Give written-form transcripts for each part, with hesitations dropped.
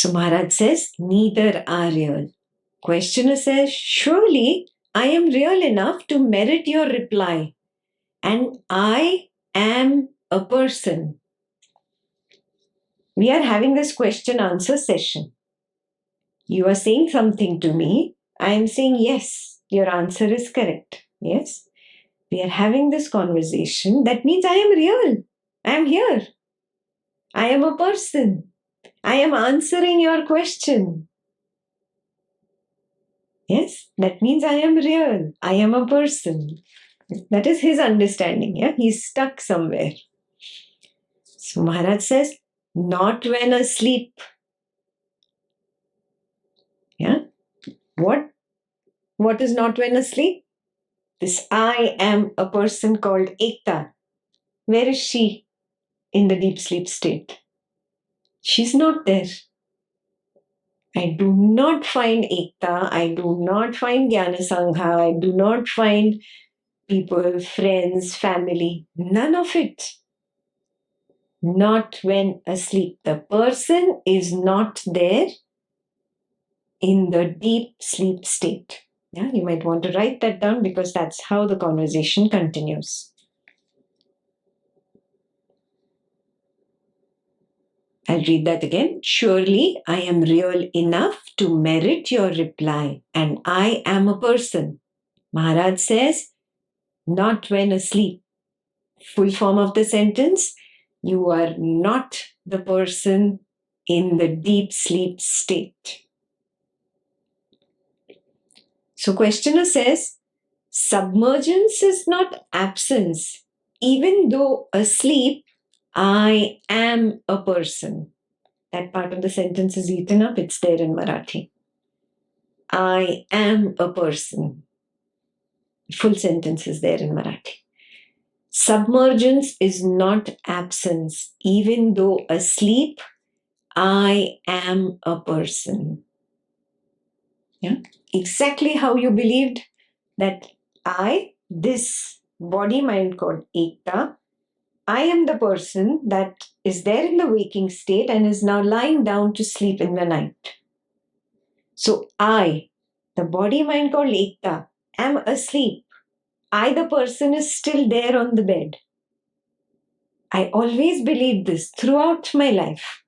So Maharaj says, neither are real. Questioner says, surely I am real enough to merit your reply. And I am a person. We are having this question answer session. You are saying something to me. I am saying, yes, your answer is correct. Yes. We are having this conversation. That means I am real. I am here. I am a person. I am answering your question. Yes, that means I am real. I am a person. That is his understanding. Yeah, he's stuck somewhere. So Maharaj says, not when asleep. Yeah. What is not when asleep? This I am a person called Ekta. Where is she in the deep sleep state? She's not there. I do not find Ekta. I do not find Jnana Sangha. I do not find people, friends, family. None of it. Not when asleep. The person is not there in the deep sleep state. Yeah, you might want to write that down because that's how the conversation continues. I'll read that again. Surely I am real enough to merit your reply, and I am a person. Maharaj says, not when asleep. Full form of the sentence, you are not the person in the deep sleep state. So questioner says, submergence is not absence. Even though asleep, I am a person. That part of the sentence is eaten up. It's there in Marathi. I am a person. Full sentence is there in Marathi. Submergence is not absence. Even though asleep, I am a person. Yeah? Exactly how you believed that I, this body mind called Ekta, I am the person that is there in the waking state and is now lying down to sleep in the night. So I, the body mind called Ekta, am asleep. I, the person, is still there on the bed. I always believed this throughout my life.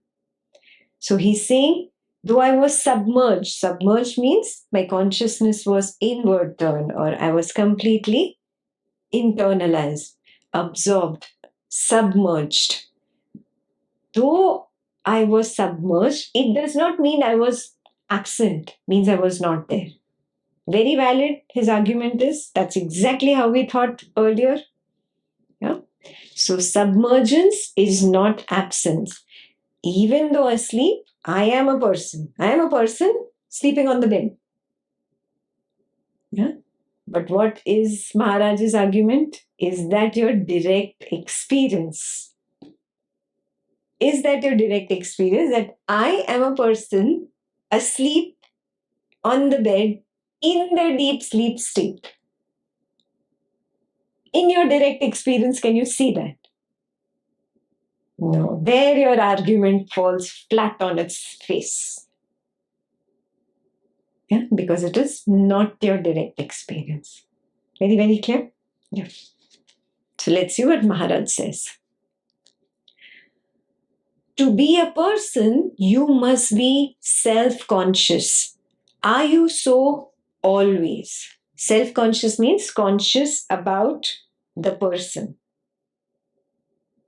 So he's saying, though I was submerged means my consciousness was inward turn, or I was completely internalized, absorbed, submerged. Though I was submerged, it does not mean I was absent, means I was not there. Very valid, his argument is. That's exactly how we thought earlier. Yeah? So submergence is not absence. Even though asleep, I am a person. I am a person sleeping on the bed. Yeah? But what is Maharaj's argument? Is that your direct experience? Is that your direct experience that I am a person asleep on the bed in the deep sleep state? In your direct experience, can you see that? No. There your argument falls flat on its face. Yeah, because it is not your direct experience. Very, very clear? Yeah. So let's see what Maharaj says. To be a person, you must be self-conscious. Are you so always? Self-conscious means conscious about the person.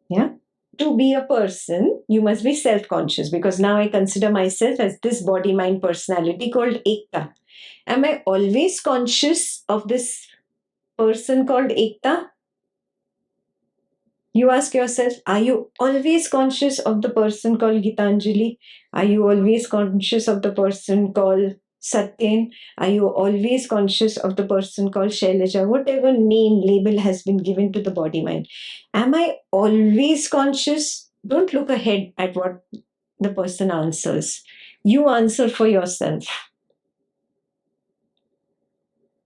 Yeah? To be a person, you must be self-conscious, because now I consider myself as this body-mind personality called Ekta. Am I always conscious of this person called Ekta? You ask yourself, are you always conscious of the person called Gitanjali? Are you always conscious of the person called Satyen? Are you always conscious of the person called Shailaja? Whatever name, label has been given to the body mind. Am I always conscious? Don't look ahead at what the person answers. You answer for yourself.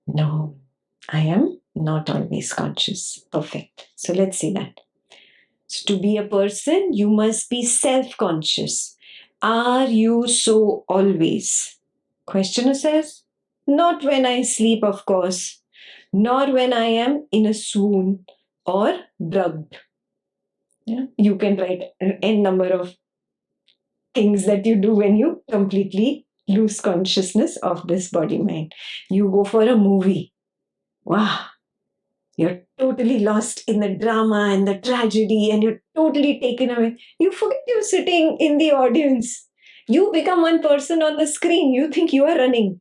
No, I am not always conscious. Perfect. So let's see that. So to be a person, you must be self-conscious. are you so always? Questioner says, not when I sleep, of course, nor when I am in a swoon or drugged. Yeah? You can write n number of things that you do when you completely lose consciousness of this body mind. You go for a movie. Wow, you're totally lost in the drama and the tragedy, and you're totally taken away. You forget you're sitting in the audience. You become one person on the screen. You think you are running,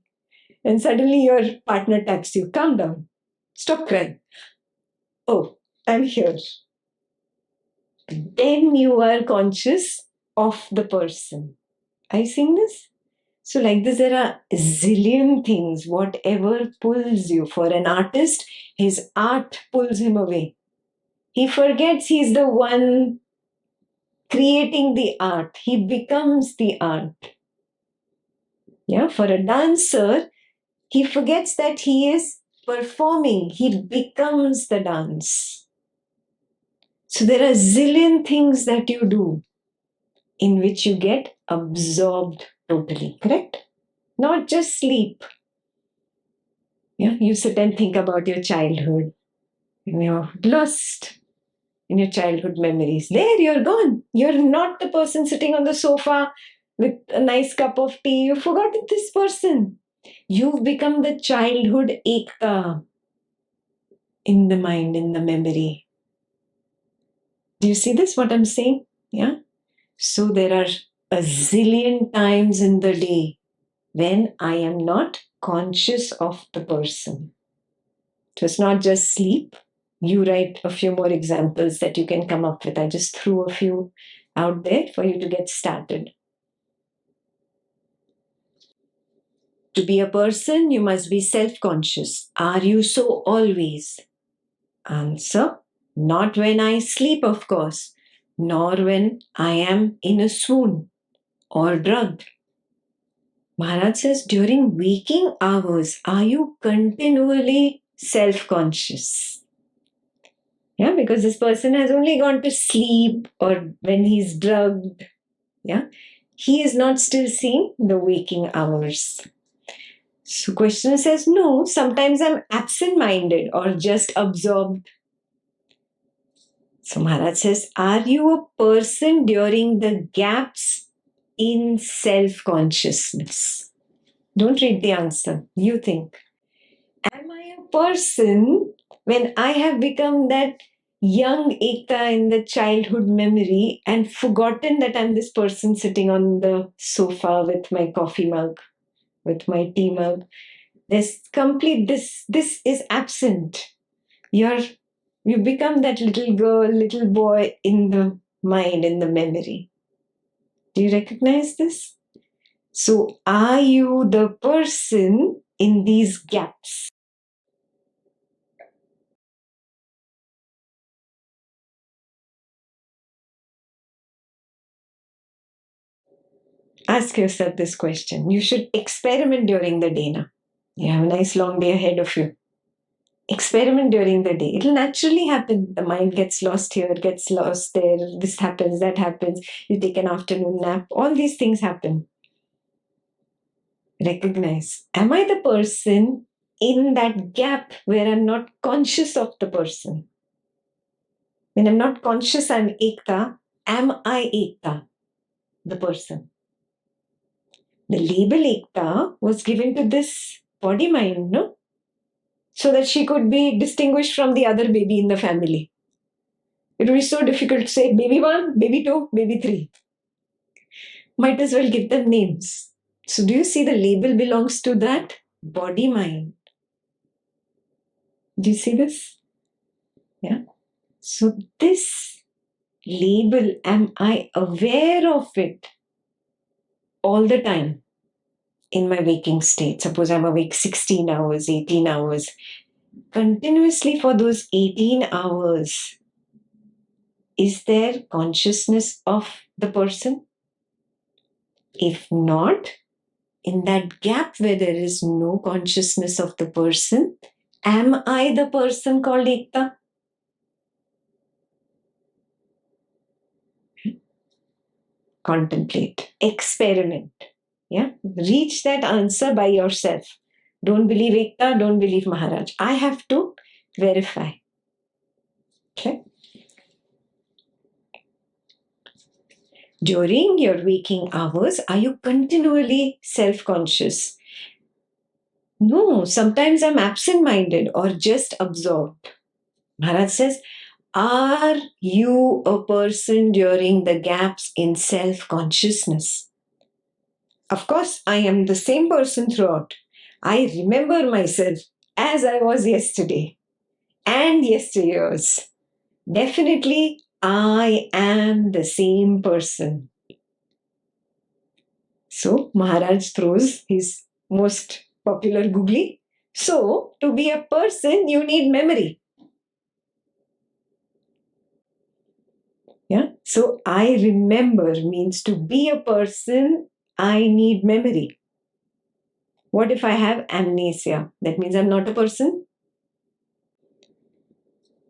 and suddenly your partner taps you. Calm down. Stop crying. Oh, I'm here. Then you are conscious of the person. Are you seeing this? So, like this, there are a zillion things, whatever pulls you. For an artist, his art pulls him away. He forgets he's the one creating the art. He becomes the art. Yeah, for a dancer, he forgets that he is performing. He becomes the dance. So there are a zillion things that you do in which you get absorbed totally, correct? Not just sleep. Yeah, you sit and think about your childhood. You're lost in your childhood memories. There, you're gone. You're not the person sitting on the sofa with a nice cup of tea. You've forgotten this person. You've become the childhood Ekta in the mind, in the memory. Do you see this, what I'm saying? Yeah. So there are a zillion times in the day when I am not conscious of the person. So it's not just sleep. You write a few more examples that you can come up with. I just threw a few out there for you to get started. To be a person, you must be self-conscious. Are you so always? Answer, not when I sleep, of course, nor when I am in a swoon or drugged. Maharaj says, during waking hours, are you continually self-conscious? Yeah, because this person has only gone to sleep or when he's drugged. Yeah, he is not still seeing the waking hours. So questioner says, no, sometimes I'm absent-minded or just absorbed. So Maharaj says, are you a person during the gaps in self-consciousness? Don't read the answer. You think. Am I a person when I have become that young Ekta in the childhood memory and forgotten that I'm this person sitting on the sofa with my coffee mug, with my tea mug? This is absent. You become that little girl, little boy in the mind, in the memory. Do you recognize this? So are you the person in these gaps? Ask yourself this question. You should experiment during the day now. You have a nice long day ahead of you. Experiment during the day. It'll naturally happen. The mind gets lost here, gets lost there. This happens, that happens. You take an afternoon nap. All these things happen. Recognize. Am I the person in that gap where I'm not conscious of the person? When I'm not conscious, I'm Ekta. Am I Ekta, the person? The label Ekta was given to this body mind, no? So that she could be distinguished from the other baby in the family. It would be so difficult to say baby one, baby two, baby three. Might as well give them names. So, do you see the label belongs to that body mind? Do you see this? Yeah. So, this label, am I aware of it all the time in my waking state? Suppose I'm awake 16 hours, 18 hours. Continuously for those 18 hours, is there consciousness of the person? If not, in that gap where there is no consciousness of the person, am I the person called Ekta? contemplate, experiment. Yeah, reach that answer by yourself. Don't believe Ekta, don't believe Maharaj. I have to verify. Okay. During your waking hours, are you continually self-conscious? No, sometimes I'm absent-minded or just absorbed. Maharaj says, are you a person during the gaps in self-consciousness? Of course, I am the same person throughout. I remember myself as I was yesterday and yesteryears. Definitely, I am the same person. So, Maharaj throws his most popular googly. So, to be a person, you need memory. Yeah. So, I remember means to be a person, I need memory. What if I have amnesia? That means I'm not a person.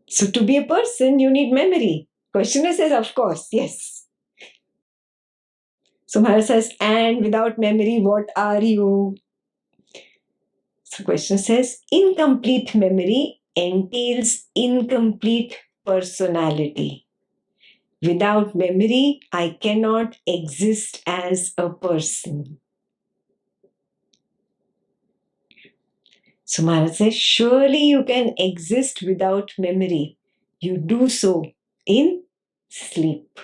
So, to be a person, you need memory. Questioner says, of course, yes. So, Maharaj says, and without memory, what are you? So, question says, incomplete memory entails incomplete personality. Without memory, I cannot exist as a person. So Maharaj says, surely you can exist without memory. You do so in sleep.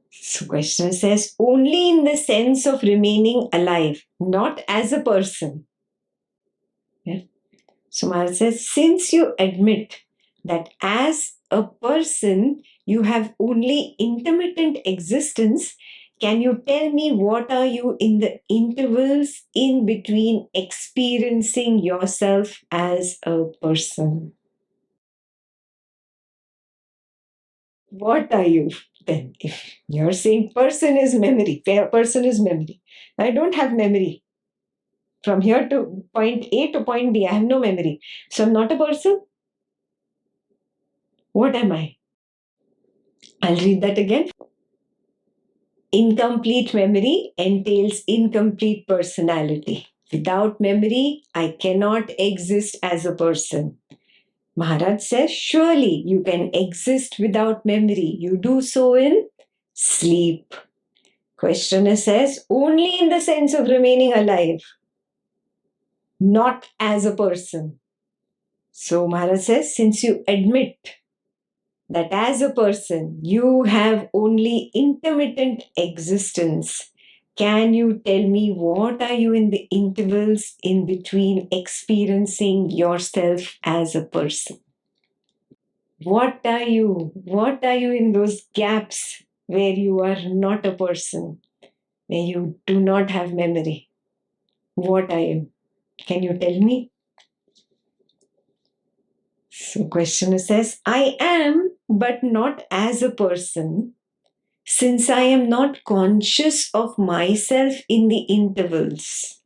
So question says, only in the sense of remaining alive, not as a person. Yeah. So Maharaj says, since you admit that as a person you have only intermittent existence, can you tell me what are you in the intervals in between experiencing yourself as a person? What are you then? If you're saying person is memory, person is memory. I don't have memory. From here to point A to point B, I have no memory. So I'm not a person. What am I? I'll read that again. Incomplete memory entails incomplete personality. Without memory, I cannot exist as a person. Maharaj says, surely you can exist without memory. You do so in sleep. Questioner says, only in the sense of remaining alive, not as a person. So Maharaj says, since you admit that as a person you have only intermittent existence, can you tell me what are you in the intervals in between experiencing yourself as a person? What are you? What are you in those gaps where you are not a person, where you do not have memory? What are you? Can you tell me? So questioner says, I am, but not as a person, since I am not conscious of myself in the intervals.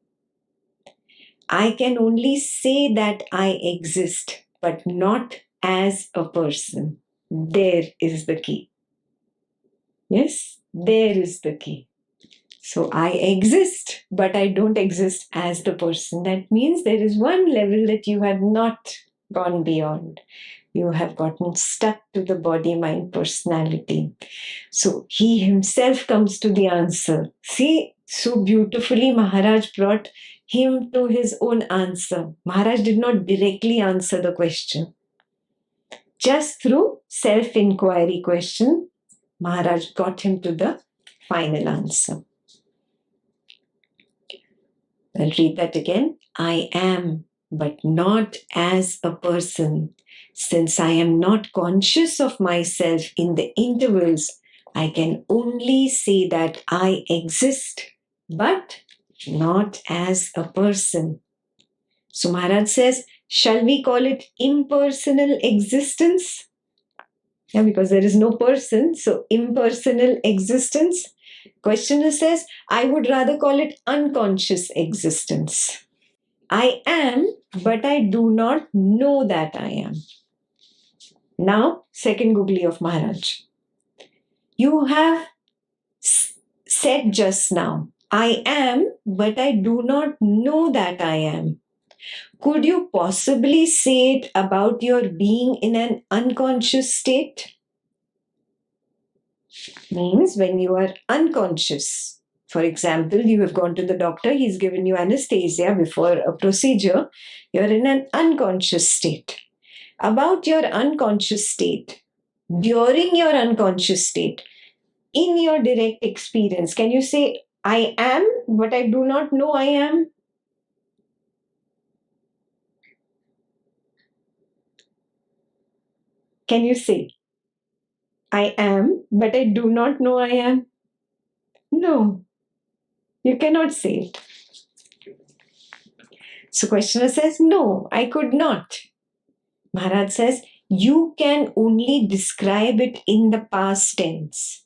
I can only say that I exist, but not as a person. There is the key. Yes, there is the key. So I exist, but I don't exist as the person. That means there is one level that you have not gone beyond. You have gotten stuck to the body, mind, personality. So he himself comes to the answer. See, so beautifully Maharaj brought him to his own answer. Maharaj did not directly answer the question. Just through self-inquiry question, Maharaj got him to the final answer. I'll read that again. I am, but not as a person. Since I am not conscious of myself in the intervals, I can only say that I exist, but not as a person. So Maharaj says, shall we call it impersonal existence? Yeah, because there is no person, so impersonal existence. Questioner says, I would rather call it unconscious existence. I am, but I do not know that I am. Now, second googly of Maharaj. You have said just now, I am, but I do not know that I am. Could you possibly say it about your being in an unconscious state? Means when you are unconscious. For example, you have gone to the doctor, he's given you anesthesia before a procedure, you're in an unconscious state. About your unconscious state, during your unconscious state, in your direct experience, can you say, I am, but I do not know I am? Can you say, I am, but I do not know I am? No, you cannot say it. So questioner says, no, I could not. Maharaj says, you can only describe it in the past tense.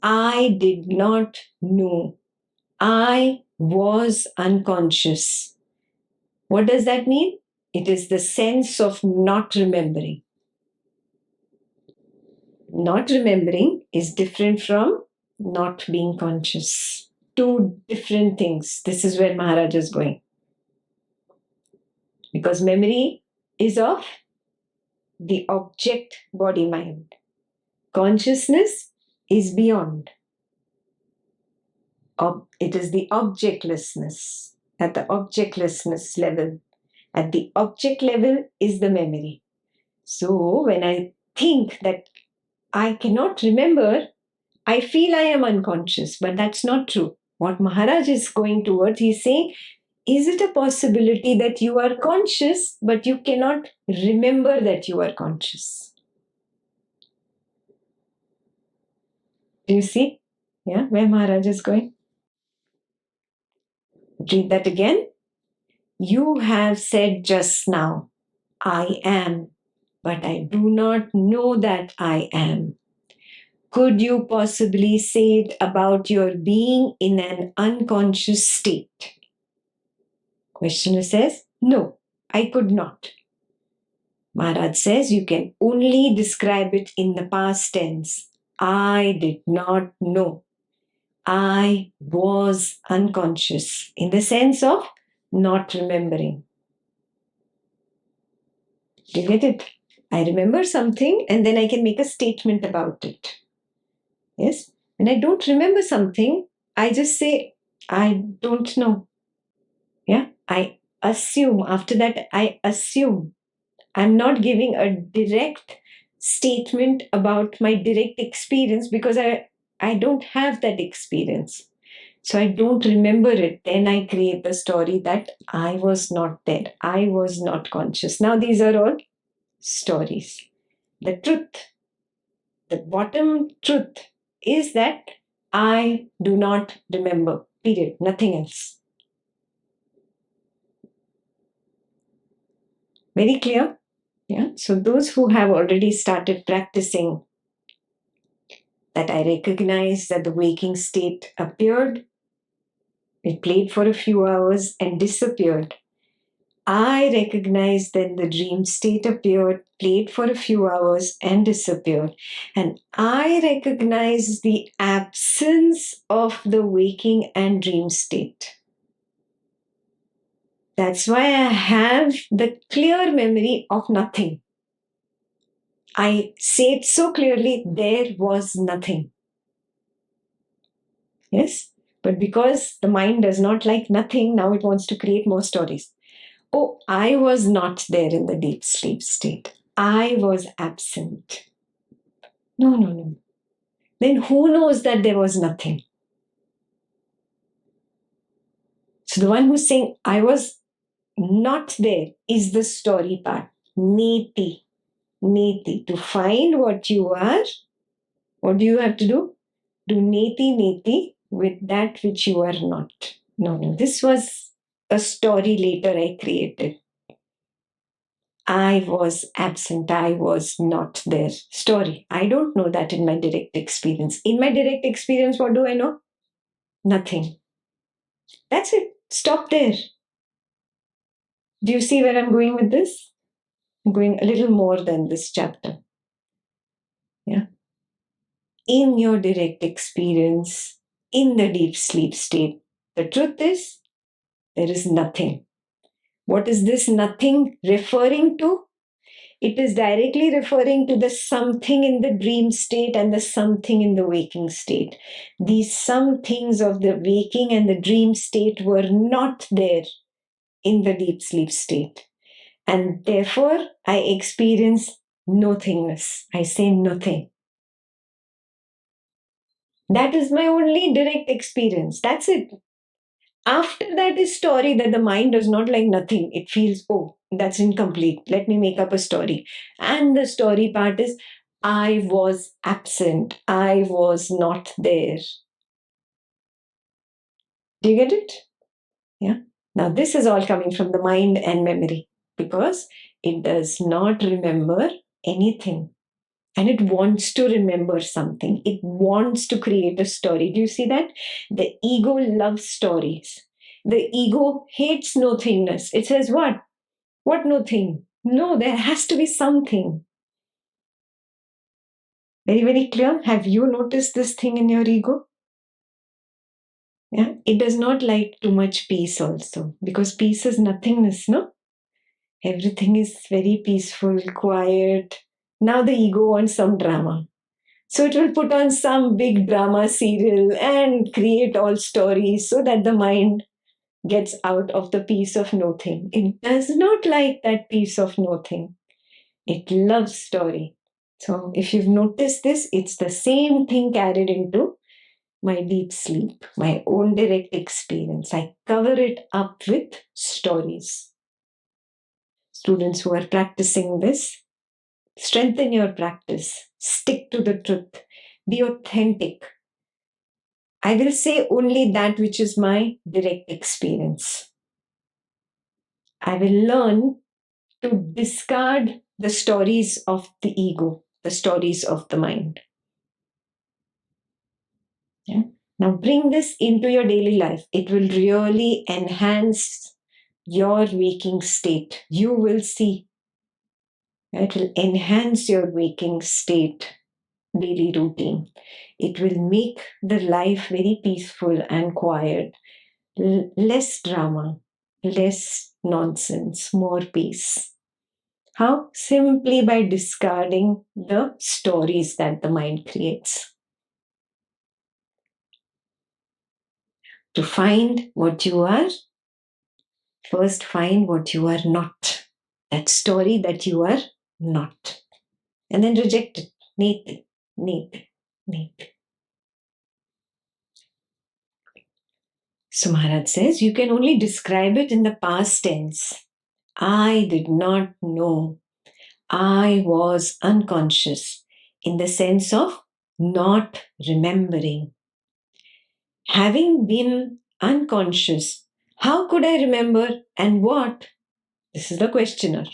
I did not know. I was unconscious. What does that mean? It is the sense of not remembering. Not remembering is different from not being conscious. Two different things. This is where Maharaj is going. Because memory is of the object body mind. Consciousness is beyond. It is the objectlessness. At the objectlessness level. At the object level is the memory. So when I think that I cannot remember, I feel I am unconscious, but that's not true. What Maharaj is going towards, he's saying, is it a possibility that you are conscious, but you cannot remember that you are conscious? Do you see? Yeah, where Maharaj is going? Read that again. You have said just now, I am, but I do not know that I am. Could you possibly say it about your being in an unconscious state? Questioner says, no, I could not. Maharaj says you can only describe it in the past tense. I did not know. I was unconscious in the sense of not remembering. Do you get it? I remember something and then I can make a statement about it. Yes? When I don't remember something, I just say, I don't know. Yeah? I assume. After that, I assume. I'm not giving a direct statement about my direct experience because I don't have that experience. So I don't remember it. Then I create the story that I was not there. I was not conscious. Now these are all stories. The truth, the bottom truth is that I do not remember. Period. Nothing else. Very clear? Yeah. So those who have already started practicing, that I recognize that the waking state appeared, it played for a few hours and disappeared. I recognize that the dream state appeared, played for a few hours and disappeared. And I recognize the absence of the waking and dream state. That's why I have the clear memory of nothing. I say it so clearly, there was nothing. Yes? But because the mind does not like nothing, now it wants to create more stories. Oh, I was not there in the deep sleep state. I was absent. No, no, no. Then who knows that there was nothing? So the one who's saying, I was not there, is the story part. Neti. Neti. To find what you are, what do you have to do? Do neti neti with that which you are not. No, no. This was a story later I created. I was absent. I was not there. Story. I don't know that in my direct experience. In my direct experience, what do I know? Nothing. That's it. Stop there. Do you see where I'm going with this? I'm going a little more than this chapter. Yeah. in your direct experience, in the deep sleep state. The truth is, there is nothing. What is this nothing referring to? It is directly referring to the something in the dream state and the something in the waking state. These some things of the waking and the dream state were not there in the deep sleep state. And therefore, I experience nothingness. I say nothing. That is my only direct experience. That's it. After that is story that the mind does not like nothing. It feels, oh, that's incomplete. Let me make up a story. And the story part is, I was absent. I was not there. Do you get it? Yeah. Now, this is all coming from the mind and memory because it does not remember anything. And it wants to remember something. It wants to create a story. Do you see that? The ego loves stories. The ego hates nothingness. It says, what? What nothing? No, there has to be something. Very, very clear. Have you noticed this thing in your ego? Yeah. It does not like too much peace also because peace is nothingness, no? Everything is very peaceful, quiet. Now the ego wants some drama. So it will put on some big drama serial and create all stories so that the mind gets out of the peace of nothing. It does not like that peace of nothing. It loves story. So if you've noticed this, it's the same thing carried into my deep sleep, my own direct experience. I cover it up with stories. Students who are practicing this, strengthen your practice. Stick to the truth. Be authentic. I will say only that which is my direct experience. I will learn to discard the stories of the ego, the stories of the mind. Yeah? Now bring this into your daily life. It will really enhance your waking state. You will see. It will enhance your waking state, daily routine. It will make the life very peaceful and quiet. Less drama, less nonsense, more peace. How? Simply by discarding the stories that the mind creates. To find what you are, first find what you are not. That story that you are not. And then reject it. Need it. So Maharaj says, you can only describe it in the past tense. I did not know. I was unconscious in the sense of not remembering. Having been unconscious, how could I remember and what? This is the questioner.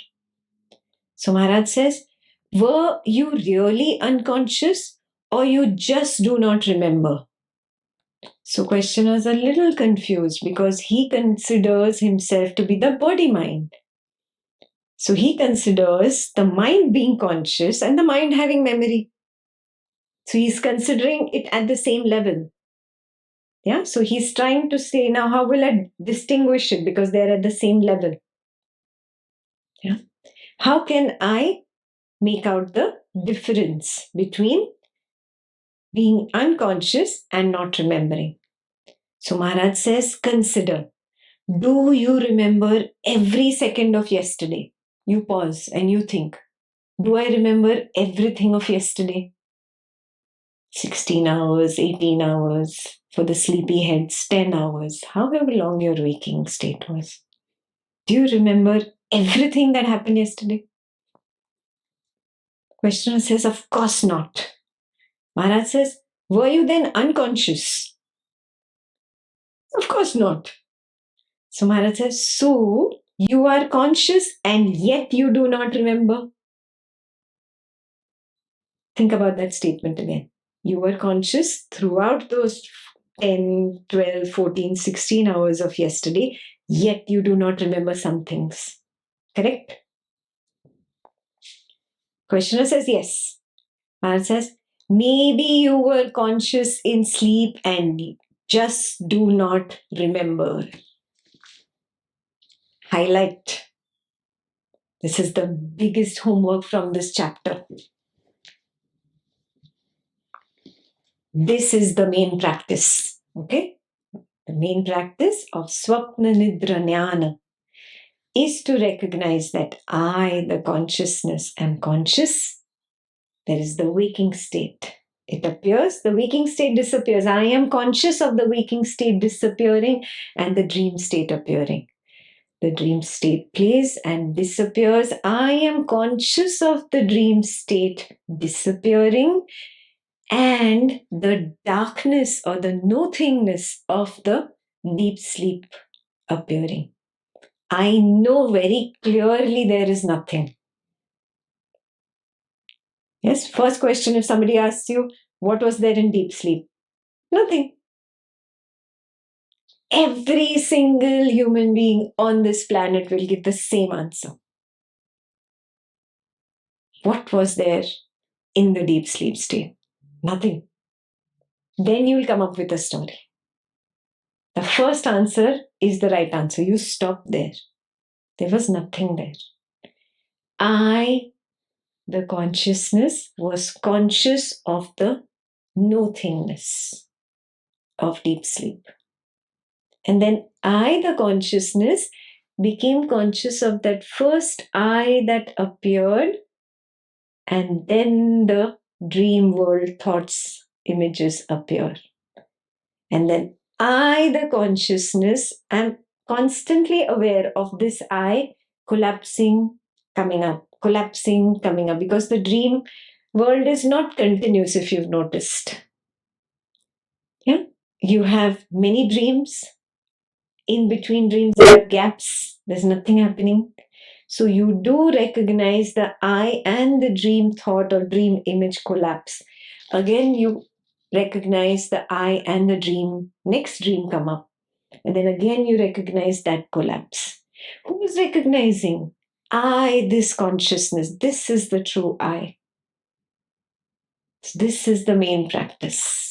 So Maharaj says, were you really unconscious or you just do not remember? So questioner is a little confused because he considers himself to be the body mind. So he considers the mind being conscious and the mind having memory. So he's considering it at the same level. Yeah, so he's trying to say, now how will I distinguish it because they're at the same level? Yeah. How can I make out the difference between being unconscious and not remembering? So Maharaj says, consider, do you remember every second of yesterday? You pause and you think, do I remember everything of yesterday? 16 hours, 18 hours, for the sleepy heads, 10 hours, however long your waking state was. Do you remember everything that happened yesterday? Questioner says, of course not. Maharaj says, were you then unconscious? Of course not. So Maharaj says, so you are conscious and yet you do not remember. Think about that statement again. You were conscious throughout those 10, 12, 14, 16 hours of yesterday, yet you do not remember some things. Correct? Questioner says yes. Maharaj says, Maybe you were conscious in sleep and just do not remember. Highlight. This is the biggest homework from this chapter. This is the main practice. Okay? The main practice of Swapna Nidra Jnana is to recognize that I, the consciousness, am conscious. There is the waking state. It appears, the waking state disappears. I am conscious of the waking state disappearing and the dream state appearing. The dream state plays and disappears. I am conscious of the dream state disappearing and the darkness or the nothingness of the deep sleep appearing. I know very clearly there is nothing. Yes, first question, if somebody asks you, what was there in deep sleep? Nothing. Every single human being on this planet will give the same answer. What was there in the deep sleep state? Nothing. Then you will come up with a story. The first answer is the right answer. You stop there. There was nothing there. I, the consciousness, was conscious of the nothingness of deep sleep. And then I, the consciousness, became conscious of that first I that appeared, and then the dream world thoughts, images appear. And then I, the consciousness, am constantly aware of this I collapsing, coming up, collapsing, coming up, because the dream world is not continuous, if you've noticed. Yeah, you have many dreams. In between dreams, there are gaps. There's nothing happening. So you do recognize the I and the dream thought or dream image collapse. Again, you recognize the I and the dream, next dream come up. And then again, you recognize that collapse. Who is recognizing? I, this consciousness. This is the true I. So this is the main practice.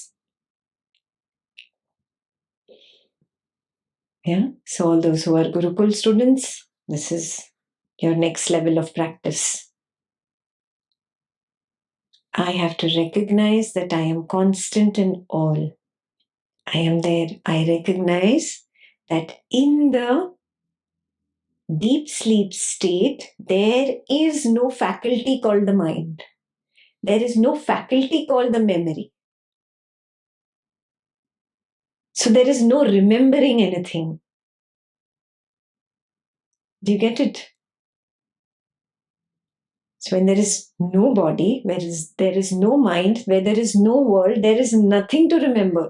Yeah. So all those who are Gurukul students, this is your next level of practice. I have to recognize that I am constant in all. I am there. I recognize that in the deep sleep state, there is no faculty called the mind. There is no faculty called the memory. So there is no remembering anything. Do you get it? So when there is no body, where there is no mind, where there is no world, there is nothing to remember.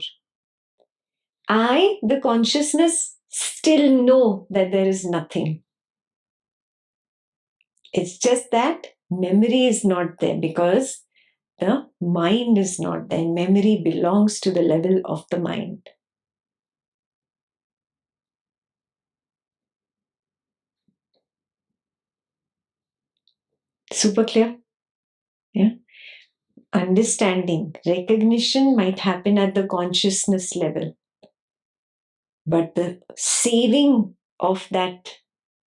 I, the consciousness, still know that there is nothing. It's just that memory is not there because the mind is not there. Memory belongs to the level of the mind. Super clear? Yeah. Understanding, recognition might happen at the consciousness level, but the saving of that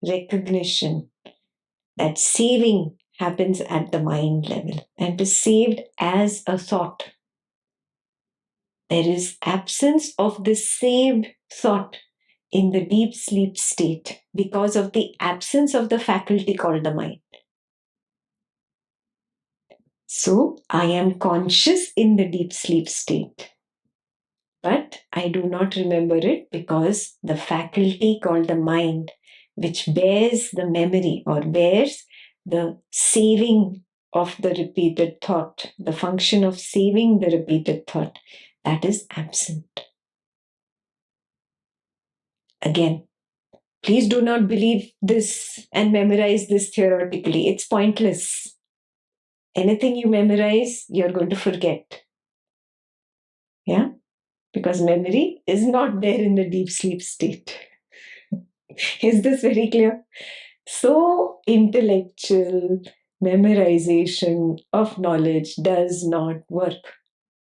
recognition, that saving happens at the mind level and is saved as a thought. There is absence of the saved thought in the deep sleep state because of the absence of the faculty called the mind. So I am conscious in the deep sleep state, but I do not remember it because the faculty called the mind, which bears the memory or bears the saving of the repeated thought, the function of saving the repeated thought, that is absent. Again, please do not believe this and memorize this theoretically. It's pointless. Anything you memorize, you're going to forget. Yeah? Because memory is not there in the deep sleep state. Is this very clear? So intellectual, memorization of knowledge does not work.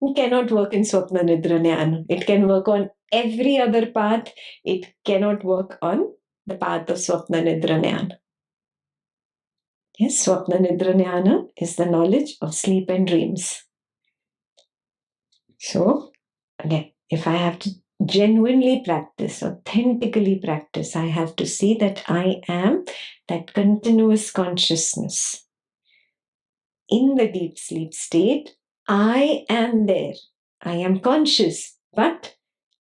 It cannot work in Swapna Nidra Jnana. It can work on every other path. It cannot work on the path of Swapna Nidra Jnana. Yes, Swapna Nidra Jnana is the knowledge of sleep and dreams. So, again, if I have to genuinely practice, authentically practice, I have to see that I am that continuous consciousness. In the deep sleep state, I am there. I am conscious, but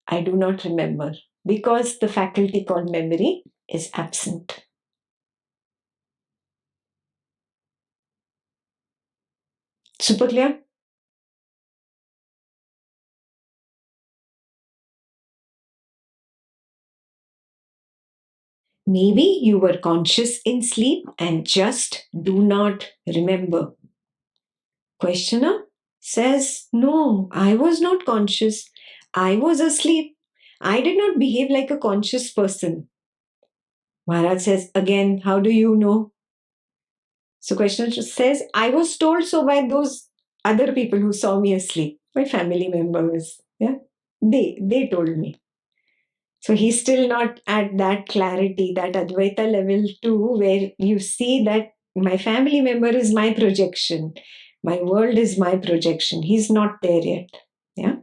I do not remember because the faculty called memory is absent. Super clear? Maybe you were conscious in sleep and just do not remember. Questioner says, no, I was not conscious. I was asleep. I did not behave like a conscious person. Maharaj says, again, how do you know? So questioner says, I was told so by those other people who saw me asleep, my family members. Yeah, they told me. So he's still not at that clarity, that Advaita level too, where you see that my family member is my projection, my world is my projection. He's not there yet. Yeah.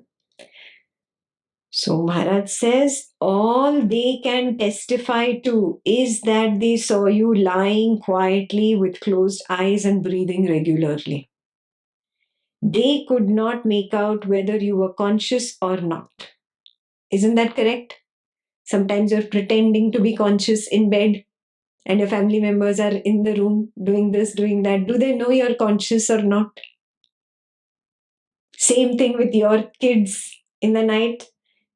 So Maharaj says, all they can testify to is that they saw you lying quietly with closed eyes and breathing regularly. They could not make out whether you were conscious or not. Isn't that correct? Sometimes you're pretending to be conscious in bed and your family members are in the room doing this, doing that. Do they know you're conscious or not? Same thing with your kids in the night.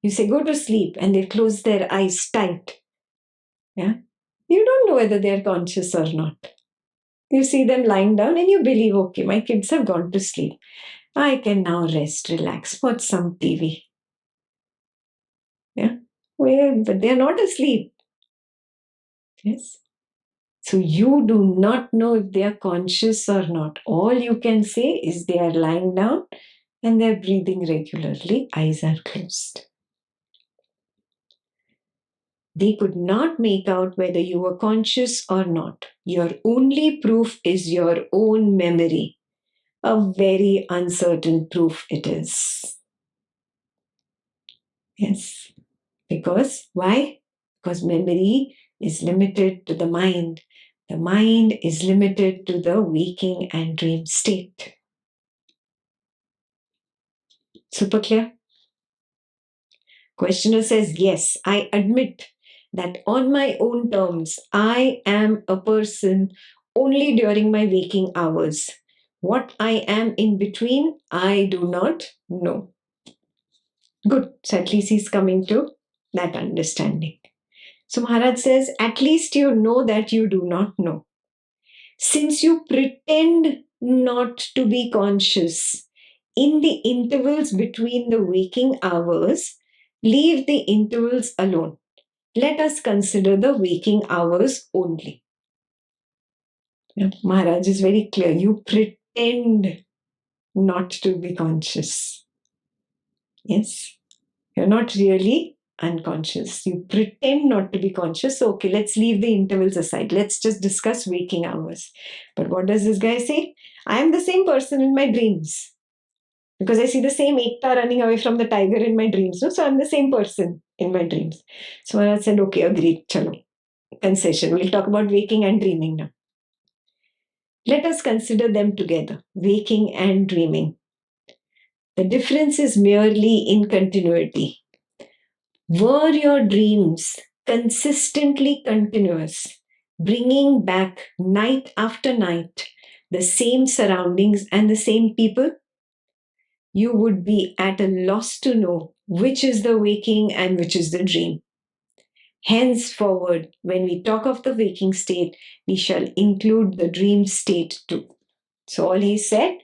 You say, go to sleep, and they close their eyes tight. Yeah. You don't know whether they're conscious or not. You see them lying down and you believe, okay, my kids have gone to sleep. I can now rest, relax, watch some TV. Yeah. Well, but they're not asleep. Yes. So you do not know if they are conscious or not. All you can say is they are lying down and they're breathing regularly, eyes are closed. They could not make out whether you were conscious or not. Your only proof is your own memory. A very uncertain proof it is. Yes. Because why? Because memory is limited to the mind. The mind is limited to the waking and dream state. Super clear? Questioner says, yes, I admit that on my own terms, I am a person only during my waking hours. What I am in between, I do not know. Good. So at least he's coming to that understanding. So Maharaj says, at least you know that you do not know. Since you pretend not to be conscious in the intervals between the waking hours, leave the intervals alone. Let us consider the waking hours only. Maharaj is very clear. You pretend not to be conscious. Yes. You're not really unconscious. You pretend not to be conscious. So, okay, let's leave the intervals aside. Let's just discuss waking hours. But what does this guy say? I am the same person in my dreams. Because I see the same Ekta running away from the tiger in my dreams. No? So I'm the same person in my dreams. So I said, okay, agreed. Chalo. Concession. We'll talk about waking and dreaming now. Let us consider them together, waking and dreaming. The difference is merely in continuity. Were your dreams consistently continuous, bringing back night after night the same surroundings and the same people? You would be at a loss to know which is the waking and which is the dream. Henceforward, when we talk of the waking state, we shall include the dream state too. So, all he said,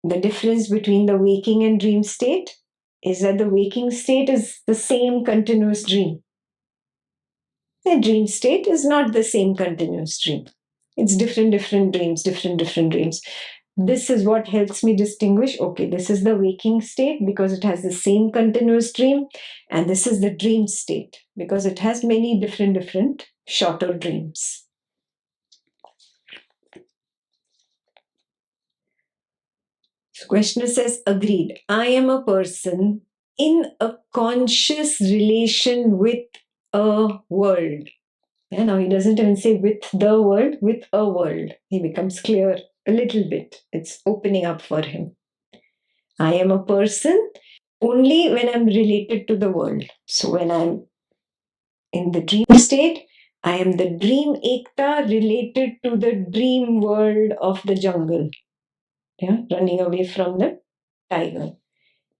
the difference between the waking and dream state is that the waking state is the same continuous dream. The dream state is not the same continuous dream. It's different dreams, different dreams. This is what helps me distinguish, okay, this is the waking state because it has the same continuous dream, and this is the dream state because it has many different shorter dreams. So questioner says, agreed. I am a person in a conscious relation with a world. Yeah, now he doesn't even say with the world, with a world. He becomes clear a little bit. It's opening up for him. I am a person only when I'm related to the world. So when I'm in the dream state, I am the dream Ekta related to the dream world of the jungle. Yeah, running away from the tiger.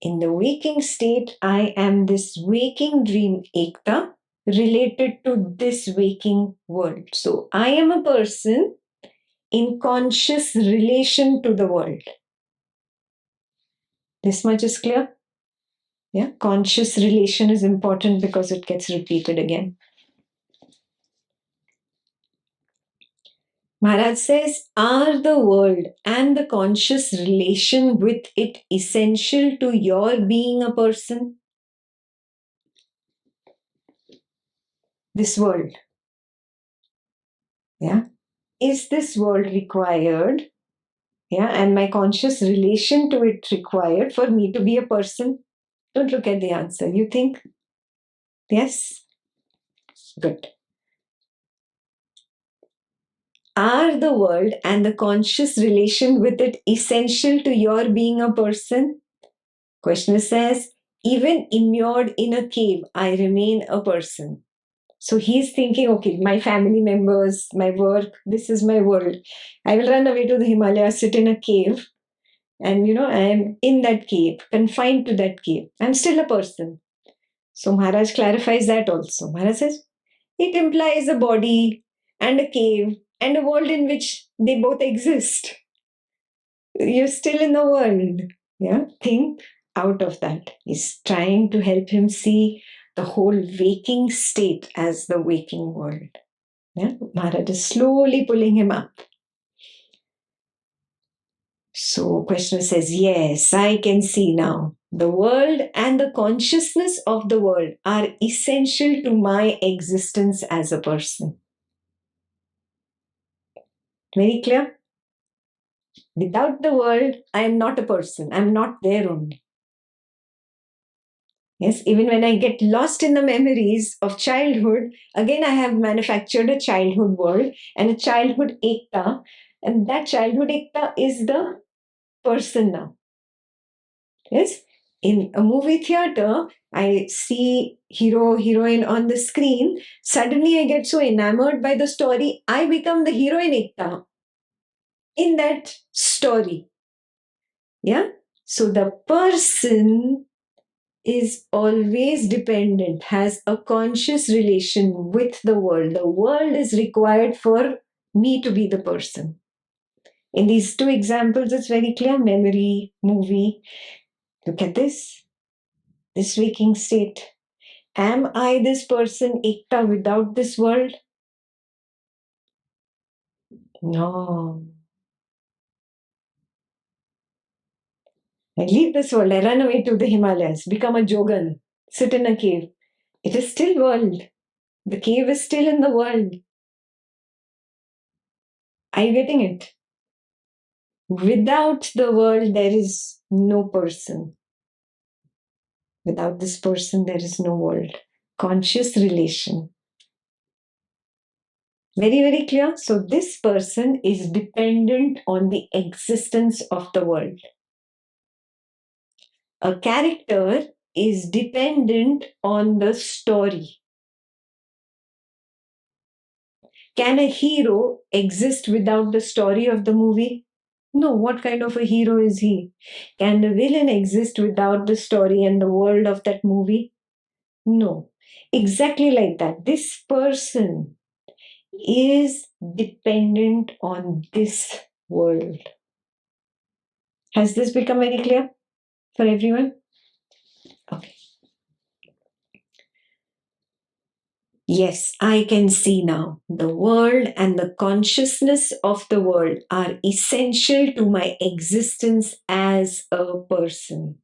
In the waking state, I am this waking dream Ekta related to this waking world. So I am a person in conscious relation to the world. This much is clear? Yeah, conscious relation is important because it gets repeated again. Maharaj says, are the world and the conscious relation with it essential to your being a person? This world. Yeah. Is this world required? Yeah. And my conscious relation to it required for me to be a person? Don't look at the answer. You think? Yes? Good. Are the world and the conscious relation with it essential to your being a person? Questioner says, even immured in a cave, I remain a person. So he's thinking, okay, my family members, my work, this is my world. I will run away to the Himalayas, sit in a cave, and I am in that cave, confined to that cave. I'm still a person. So Maharaj clarifies that also. Maharaj says, it implies a body and a cave and a world in which they both exist. You're still in the world. Yeah. Think out of that. He's trying to help him see the whole waking state as the waking world. Yeah. Maharaj is slowly pulling him up. So questioner says, yes, I can see now. The world and the consciousness of the world are essential to my existence as a person. Very clear? Without the world, I am not a person. I'm not there only. Yes, even when I get lost in the memories of childhood, again I have manufactured a childhood world and a childhood Ekta, and that childhood Ekta is the person now. Yes, in a movie theater, I see hero, heroine on the screen. Suddenly I get so enamored by the story, I become the heroine Ekta in that story. Yeah, so the person is always dependent, has a conscious relation with the world. The world is required for me to be the person. In these two examples, it's very clear, memory, movie. Look at this waking state. Am I this person, Ekta, without this world? No. I leave this world, I run away to the Himalayas, become a Jogan, sit in a cave. It is still world. The cave is still in the world. Are you getting it? Without the world, there is no person. Without this person, there is no world. Conscious relation. Very, very clear. So, this person is dependent on the existence of the world. A character is dependent on the story. Can a hero exist without the story of the movie? No. What kind of a hero is he? Can the villain exist without the story and the world of that movie? No. Exactly like that. This person is dependent on this world. Has this become very clear for everyone? Okay. Yes, I can see now. The world and the consciousness of the world are essential to my existence as a person.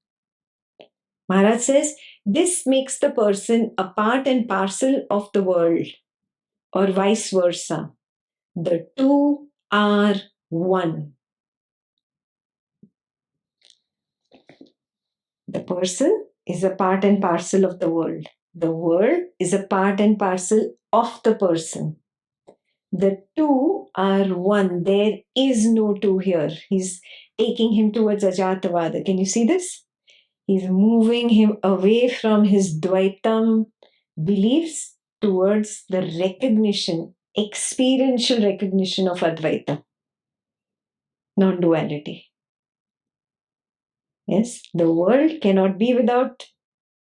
Maharaj says, this makes the person a part and parcel of the world, or vice versa. The two are one. The person is a part and parcel of the world. The world is a part and parcel of the person. The two are one. There is no two here. He's taking him towards Ajatavada. Can you see this? He's moving him away from his Dvaitam beliefs towards the recognition, experiential recognition of Advaita, non duality. Yes, the world cannot be without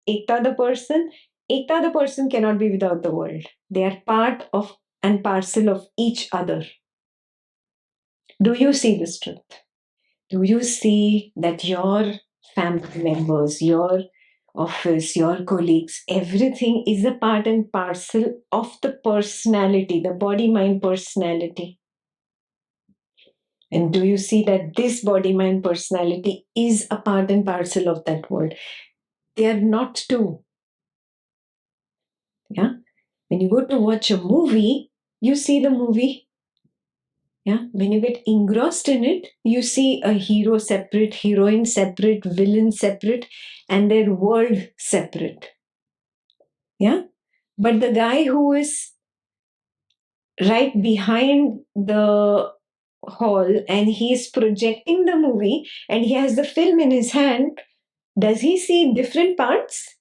Ekta the person. Ekta the person cannot be without the world. They are part of and parcel of each other. Do you see this truth? Do you see that your family members, your office, your colleagues, everything is a part and parcel of the personality, the body mind personality? And do you see that this body mind personality is a part and parcel of that world? They are not two. Yeah. When you go to watch a movie, you see the movie. Yeah. When you get engrossed in it, you see a hero separate, heroine separate, villain separate, and their world separate. Yeah. But the guy who is right behind the hall and he's projecting the movie and he has the film in his hand, does he see different parts?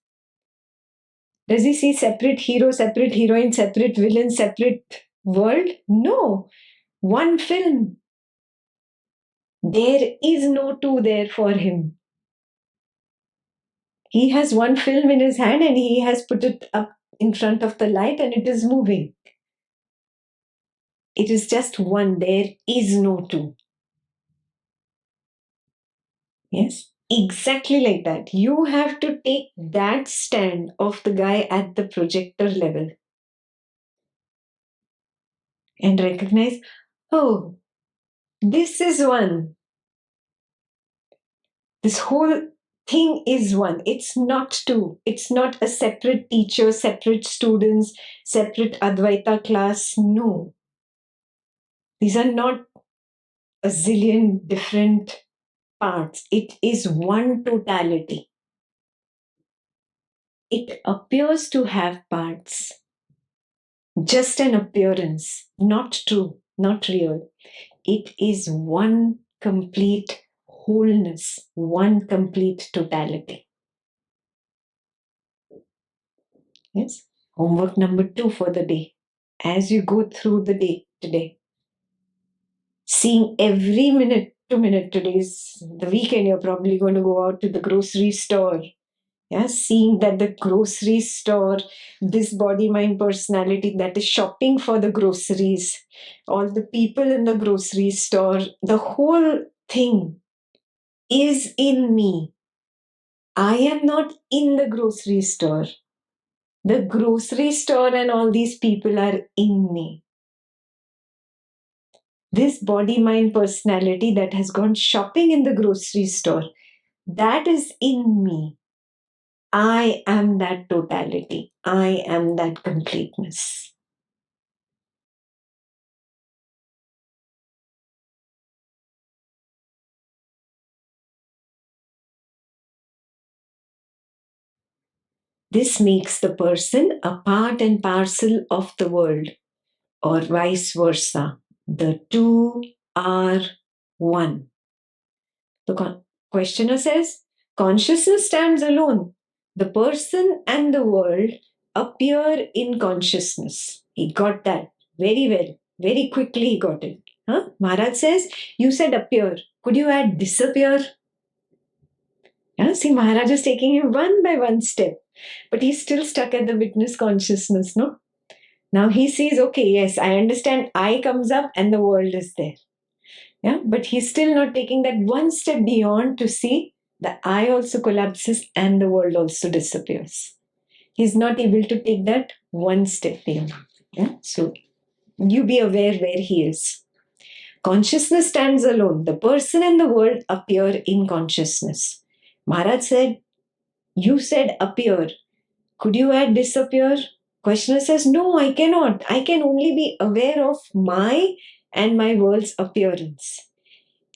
Does he see separate hero, separate heroine, separate villain, separate world? No. One film. There is no two there for him. He has one film in his hand and he has put it up in front of the light and it is moving. It is just one. There is no two. Yes, exactly like that. You have to take that stand of the guy at the projector level and recognize, oh, this is one. This whole thing is one. It's not two. It's not a separate teacher, separate students, separate Advaita class. No. These are not a zillion different parts. It is one totality. It appears to have parts. Just an appearance, not true, not real. It is one complete wholeness, one complete totality. Yes. Homework number 2 for the day. As you go through the day today, seeing every minute to minute, today's the weekend, you're probably going to go out to the grocery store. Yeah, seeing that the grocery store, this body mind personality that is shopping for the groceries, all the people in the grocery store, the whole thing is in me. I am not in the grocery store. The grocery store and all these people are in me. This body mind personality that has gone shopping in the grocery store, that is in me. I am that totality. I am that completeness. This makes the person a part and parcel of the world, or vice versa. The two are one. The questioner says, consciousness stands alone. The person and the world appear in consciousness. He got that very well. Very quickly he got it. Huh? Maharaj says, you said appear. Could you add disappear? Yeah, see, Maharaj is taking him one by one step. But he's still stuck at the witness consciousness, no? Now he sees, okay, yes, I understand I comes up and the world is there. Yeah, but he's still not taking that one step beyond to see the I also collapses and the world also disappears. He's not able to take that one step beyond. Yeah? So you be aware where he is. Consciousness stands alone. The person and the world appear in consciousness. Maharaj said, you said appear. Could you add disappear? Questioner says, no, I cannot. I can only be aware of my and my world's appearance.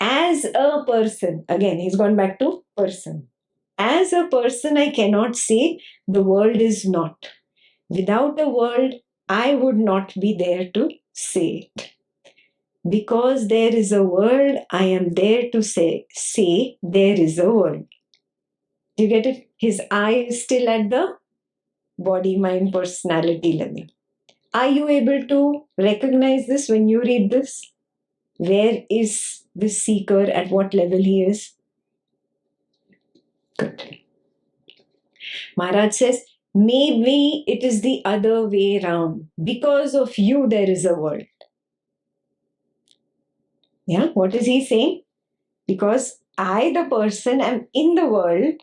As a person, again, he's gone back to person. As a person, I cannot say the world is not. Without the world, I would not be there to say it. Because there is a world, I am there to say there is a world. Do you get it? His eye is still at the body, mind, personality level. Are you able to recognize this when you read this? Where is this seeker? At what level he is? Good. Maharaj says, maybe it is the other way around. Because of you, there is a world. Yeah, what is he saying? Because I, the person, am in the world,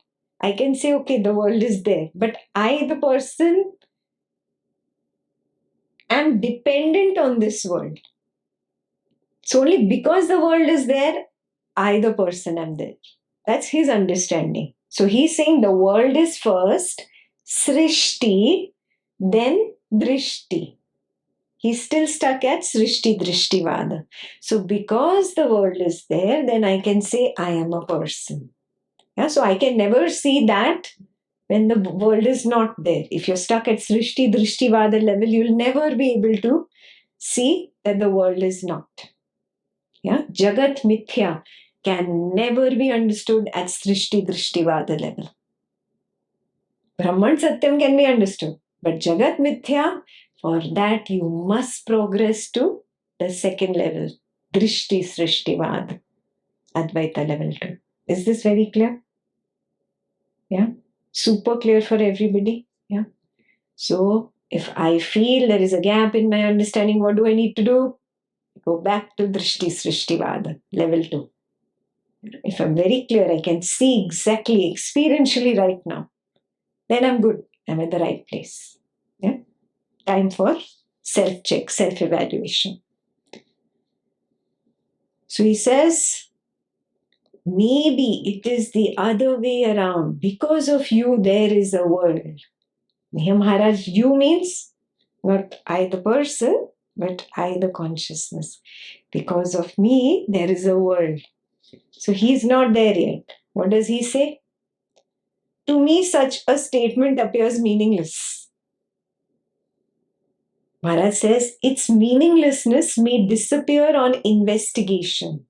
I can say, okay, the world is there. But I, the person, am dependent on this world. So only because the world is there, I, the person, am there. That's his understanding. So he's saying the world is first, srishti, then drishti. He's still stuck at srishti drishtivada. So because the world is there, then I can say I am a person. Yeah, so I can never see that when the world is not there. If you're stuck at srishti drishtivada level, you'll never be able to see that the world is not. Yeah, Jagat Mithya can never be understood at Srishti Drishtivada level. Brahman Satyam can be understood, but Jagat Mithya, for that you must progress to the second level, Drishti Srishtivada, Advaita level 2. Is this very clear? Yeah, super clear for everybody. Yeah. So if I feel there is a gap in my understanding, what do I need to do? Go back to Drishti Srishtivada, level 2. If I'm very clear, I can see exactly, experientially right now, then I'm good. I'm at the right place. Yeah? Time for self-check, self-evaluation. So he says, maybe it is the other way around. Because of you, there is a world. Maharaj, you means not I the person, but I the consciousness. Because of me, there is a world. So he's not there yet. What does he say? To me, such a statement appears meaningless. Maharaj says its meaninglessness may disappear on investigation.